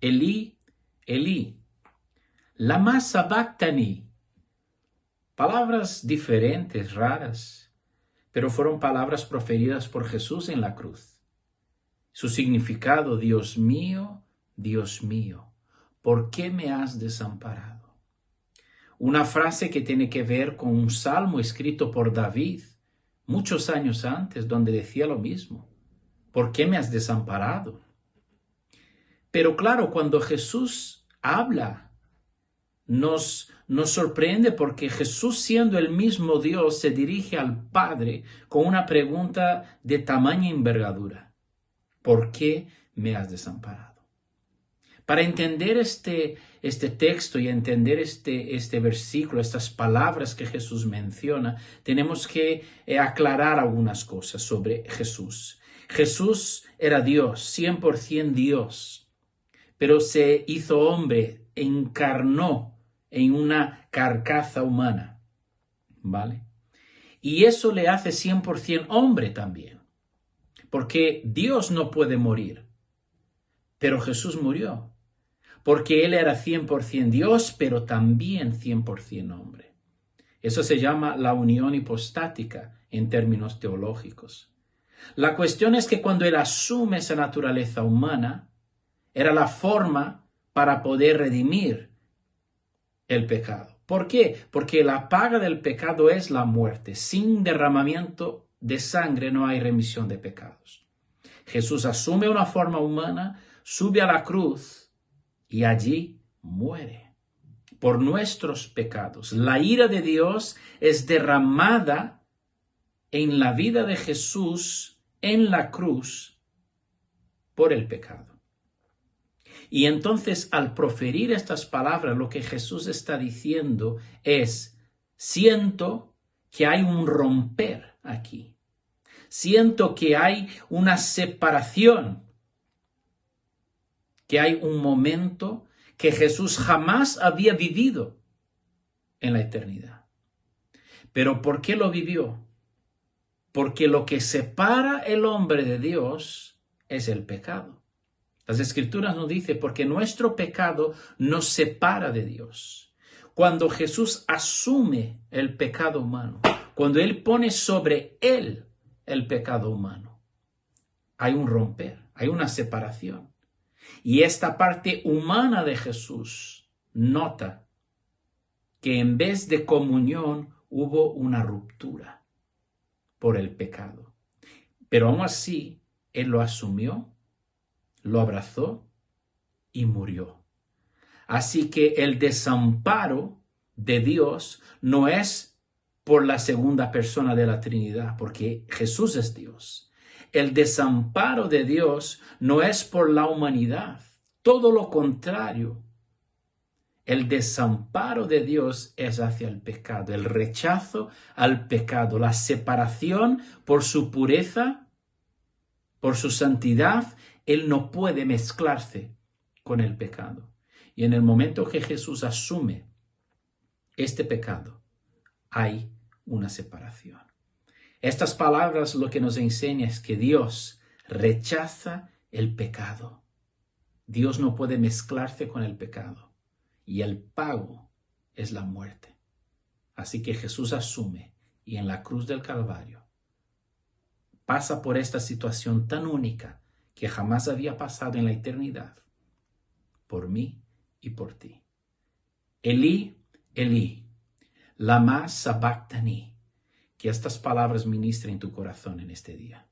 Elí, Elí, lama sabactani. Palabras diferentes, raras, pero fueron palabras proferidas por Jesús en la cruz. Su significado, Dios mío, ¿por qué me has desamparado? Una frase que tiene que ver con un salmo escrito por David muchos años antes, donde decía lo mismo. ¿Por qué me has desamparado? Pero claro, cuando Jesús habla, nos sorprende porque Jesús, siendo el mismo Dios, se dirige al Padre con una pregunta de tamaña envergadura. ¿Por qué me has desamparado? Para entender este texto y entender este versículo, estas palabras que Jesús menciona, tenemos que aclarar algunas cosas sobre Jesús. Jesús era Dios, 100% Dios, pero se hizo hombre, encarnó en una carcasa humana, ¿vale? Y eso le hace 100% hombre también, porque Dios no puede morir, pero Jesús murió, porque Él era 100% Dios, pero también 100% hombre. Eso se llama la unión hipostática en términos teológicos. La cuestión es que cuando Él asume esa naturaleza humana, era la forma para poder redimir el pecado. ¿Por qué? Porque la paga del pecado es la muerte. Sin derramamiento de sangre no hay remisión de pecados. Jesús asume una forma humana, sube a la cruz y allí muere por nuestros pecados. La ira de Dios es derramada en la vida de Jesús en la cruz por el pecado. Y entonces, al proferir estas palabras, lo que Jesús está diciendo es: siento que hay un romper aquí. Siento que hay una separación, que hay un momento que Jesús jamás había vivido en la eternidad. ¿Pero por qué lo vivió? Porque lo que separa el hombre de Dios es el pecado. Las Escrituras nos dicen, porque nuestro pecado nos separa de Dios. Cuando Jesús asume el pecado humano, cuando Él pone sobre Él el pecado humano, hay un romper, hay una separación. Y esta parte humana de Jesús nota que en vez de comunión hubo una ruptura por el pecado. Pero aún así, Él lo asumió, lo abrazó y murió. Así que el desamparo de Dios no es por la segunda persona de la Trinidad, porque Jesús es Dios. El desamparo de Dios no es por la humanidad, todo lo contrario. El desamparo de Dios es hacia el pecado, el rechazo al pecado, la separación por su pureza, por su santidad. Él no puede mezclarse con el pecado. Y en el momento que Jesús asume este pecado, hay una separación. Estas palabras lo que nos enseña es que Dios rechaza el pecado. Dios no puede mezclarse con el pecado. Y el pago es la muerte. Así que Jesús asume y en la cruz del Calvario pasa por esta situación tan única que jamás había pasado en la eternidad, por mí y por ti. Elí, Elí, lama sabactani. Que estas palabras ministren tu corazón en este día.